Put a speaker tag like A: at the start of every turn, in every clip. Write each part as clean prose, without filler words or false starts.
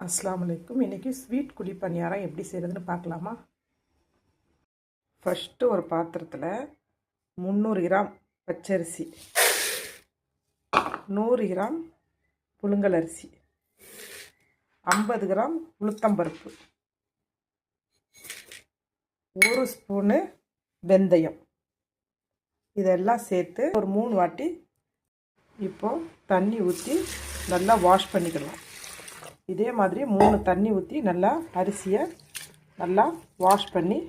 A: அஸ்ஸலாமு அலைக்கும். இன்றைக்கி ஸ்வீட் குழி பணியாரம் எப்படி செய்கிறதுன்னு பார்க்கலாமா? ஃபஸ்ட்டு ஒரு பாத்திரத்தில் 300 கிராம் பச்சரிசி, 100 கிராம் புழுங்கல் அரிசி, 50 கிராம் உளுத்தம்பருப்பு, 1 ஸ்பூனு வெந்தயம், இதெல்லாம் சேர்த்து ஒரு 3 வாட்டி இப்போது தண்ணி ஊற்றி நல்லா வாஷ் பண்ணிக்கலாம். இதே மாதிரி 3 தண்ணி ஊற்றி நல்லா அரிசியை நல்லா வாஷ் பண்ணி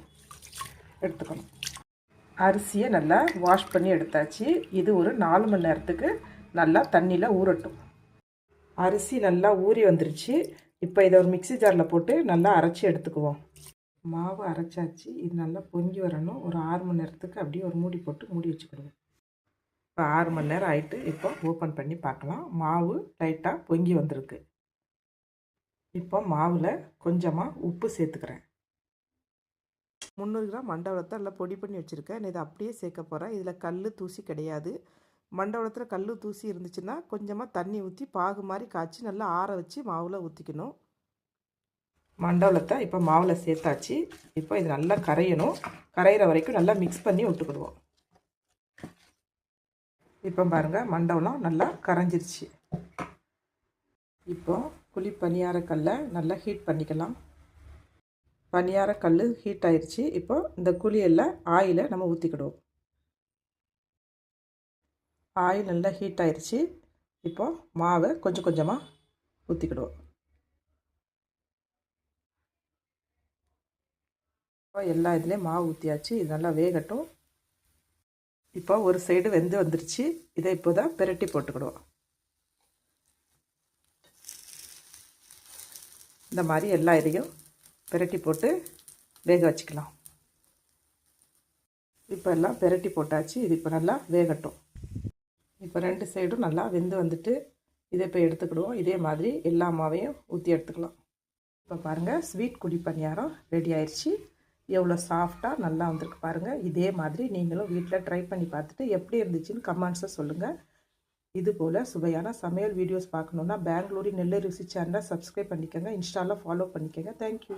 A: எடுத்துக்கணும். அரிசியை நல்லா வாஷ் பண்ணி எடுத்தாச்சு. இது ஒரு 4 மணி நேரத்துக்கு நல்லா தண்ணியில் ஊறட்டும். அரிசி நல்லா ஊறி வந்துருச்சு. இப்போ இதை ஒரு மிக்ஸி ஜாரில் போட்டு நல்லா அரைச்சி எடுத்துக்குவோம். மாவு அரைச்சாச்சு. இது நல்லா பொங்கி வரணும். ஒரு 6 மணி நேரத்துக்கு அப்படியே ஒரு மூடி போட்டு மூடி வச்சுக்கிடுவோம். இப்போ 6 மணி நேரம் ஆகிட்டு இப்போ ஓப்பன் பண்ணி பார்க்கலாம். மாவு லைட்டாக பொங்கி வந்திருக்கு. இப்போ மாவில் கொஞ்சமாக உப்பு சேர்த்துக்கிறேன். 300 கிராம் மண்டவளத்தை நல்லா பொடி பண்ணி வச்சுருக்கேன். இதை அப்படியே சேர்க்க போகிறேன். இதில் கல் தூசி கிடையாது. மண்டவளத்தில் கல் தூசி இருந்துச்சுன்னா கொஞ்சமாக தண்ணி ஊற்றி பாகு மாதிரி காய்ச்சி நல்லா ஆற வச்சு மாவில் ஊற்றிக்கணும். மண்டவளத்தை இப்போ மாவில் சேர்த்தாச்சு. இப்போ இது நல்லா கரையணும். கரையிற வரைக்கும் நல்லா மிக்ஸ் பண்ணி விட்டுக்கிடுவோம். இப்போ பாருங்கள், மண்டவளம் நல்லா கரைஞ்சிருச்சு. இப்போ குழி பணியாரக்கல்லை நல்லா ஹீட் பண்ணிக்கலாம். பணியாரக்கல் ஹீட் ஆயிடுச்சு. இப்போ இந்த குழியெல்லாம் ஆயிலை நம்ம ஊற்றிக்கிடுவோம். ஆயில் நல்லா ஹீட் ஆயிடுச்சு. இப்போ மாவை கொஞ்சம் கொஞ்சமாக ஊற்றிக்கிடுவோம். இப்போ எல்லா இதுலேயும் மாவு ஊற்றியாச்சு. இது நல்லா வேகட்டும். இப்போ ஒரு சைடு வெந்து வந்துருச்சு. இதை இப்போ தான் பிரட்டி போட்டுக்கிடுவோம். இந்த மாதிரி எல்லா இதையும் பிரட்டி போட்டு வேக வச்சுக்கலாம். இப்போ எல்லாம் பிரட்டி போட்டாச்சு. இது இப்போ நல்லா வேகட்டும். இப்போ 2 சைடும் நல்லா வெந்து வந்துட்டு இதை இப்போ எடுத்துக்கிடுவோம். இதே மாதிரி எல்லா மாவையும் ஊற்றி எடுத்துக்கலாம். இப்போ பாருங்கள், ஸ்வீட் குழி பணியாரம் ரெடி ஆயிடுச்சு. எவ்வளோ சாஃப்டாக நல்லா வந்திருக்கு பாருங்கள். இதே மாதிரி நீங்களும் வீட்டில் ட்ரை பண்ணி பார்த்துட்டு எப்படி இருந்துச்சுன்னு கமெண்ட்ஸை சொல்லுங்கள். இதுபோல் சுவையான சமையல் வீடியோஸ் பார்க்கணுன்னா பெங்களூரி நெல்லை ருசி சேனலை சப்ஸ்கிரைப் பண்ணிக்கோங்க. இன்ஸ்டாவில் ஃபாலோ பண்ணிக்கோங்க. தேங்க்யூ.